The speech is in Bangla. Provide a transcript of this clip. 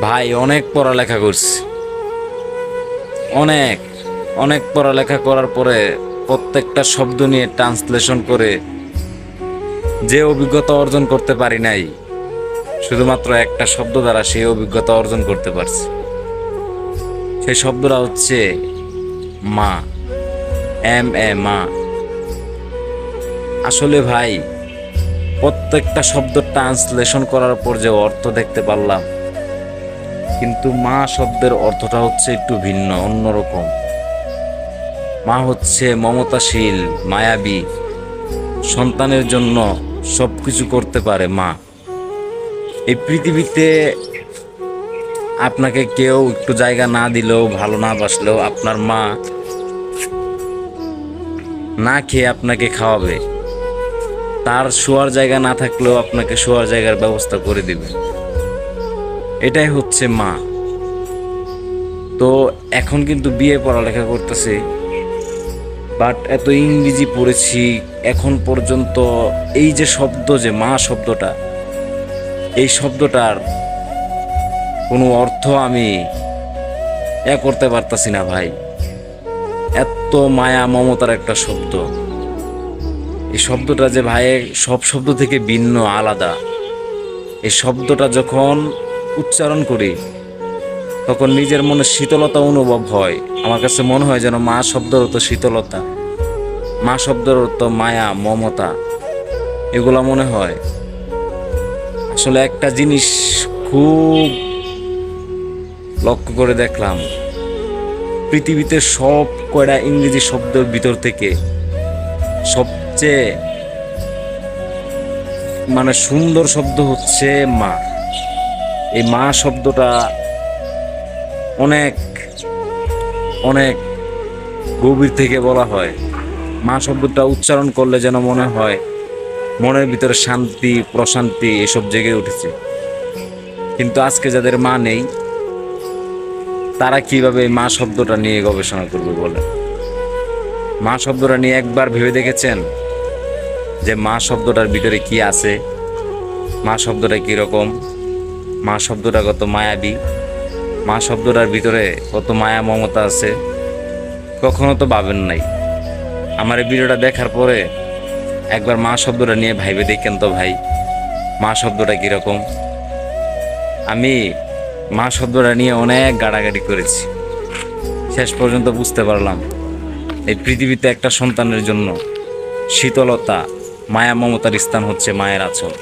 ভাই অনেক পড়ালেখা করছি, অনেক অনেক পড়ালেখা করার পরে প্রত্যেকটা শব্দ নিয়ে ট্রান্সলেশন করে যে অভিজ্ঞতা অর্জন করতে পারি নাই, শুধুমাত্র একটা শব্দ দ্বারা সেই অভিজ্ঞতা অর্জন করতে পারছি। সেই শব্দটা হচ্ছে মা। মা। আসলে ভাই, প্রত্যেকটা শব্দ ট্রান্সলেশন করার পর যে অর্থ দেখতে পারলাম, কিন্তু মা শব্দের অর্থটা হচ্ছে একটু ভিন্ন, অন্যরকম। মা হচ্ছে মমতাশীল, মায়াবী, সন্তানের জন্য সবকিছু করতে পারে মা। এই পৃথিবীতে আপনাকে কেউ একটু জায়গা না দিলেও, ভালো না বাসলেও, আপনার মা না খেয়ে আপনাকে খাওয়াবে। তার শোয়ার জায়গা না থাকলেও আপনাকে শোয়ার জায়গার ব্যবস্থা করে দিবে। এটাই হচ্ছে মা। তো এখন কিন্তু বিয়ে পড়ালেখা করতেছি, বাট এত ইংরেজি পড়েছি এখন পর্যন্ত, এই যে শব্দ, যে মা শব্দটা, এই শব্দটার কোনো অর্থ আমি করতে পারতাছি না ভাই। এত মায়া মমতার একটা শব্দ। এই শব্দটা যে ভাই সব শব্দ থেকে ভিন্ন, আলাদা। এই শব্দটা যখন উচ্চারণ করি তখন নিজের মনে শীতলতা অনুভব হয়। আমার কাছে মনে হয় যেন মা শব্দের অর্থ শীতলতা, মা শব্দের অর্থ মায়া, মমতা, এগুলা মনে হয়। আসলে একটা জিনিস খুব লক্ষ্য করে দেখলাম, পৃথিবীতে সব কয়টা ইংরেজি শব্দের ভিতর থেকে সবচেয়ে সুন্দর শব্দ হচ্ছে মা। এই মা শব্দটা অনেক অনেক গভীর থেকে বলা হয়। মা শব্দটা উচ্চারণ করলে যেন মনে হয় মনের ভিতরে শান্তি, প্রশান্তি এসব জেগে উঠেছে। কিন্তু আজকে যাদের মা নেই, তারা কিভাবে মা শব্দটা নিয়ে গবেষণা করবে বলে? মা শব্দটা নিয়ে একবার ভেবে দেখেছেন যে মা শব্দটার ভিতরে কি আছে? মা শব্দটা কিরকম? মা শব্দটা কত মায়াবী? মা শব্দটার ভিতরে কত মায়া মমতা আছে? কখনো তো ভাবেন নাই। আমার এই ভিডিওটা দেখার পরে একবার মা শব্দটা নিয়ে ভাইবে দেখেন তো ভাই, মা শব্দটা কিরকম। আমি মা শব্দটা নিয়ে অনেক গাড়াগাড়ি করেছি, শেষ পর্যন্ত বুঝতে পারলাম এই পৃথিবীতে একটা সন্তানের জন্য শীতলতা, মায়া মমতার স্থান হচ্ছে মায়ের আঁচল।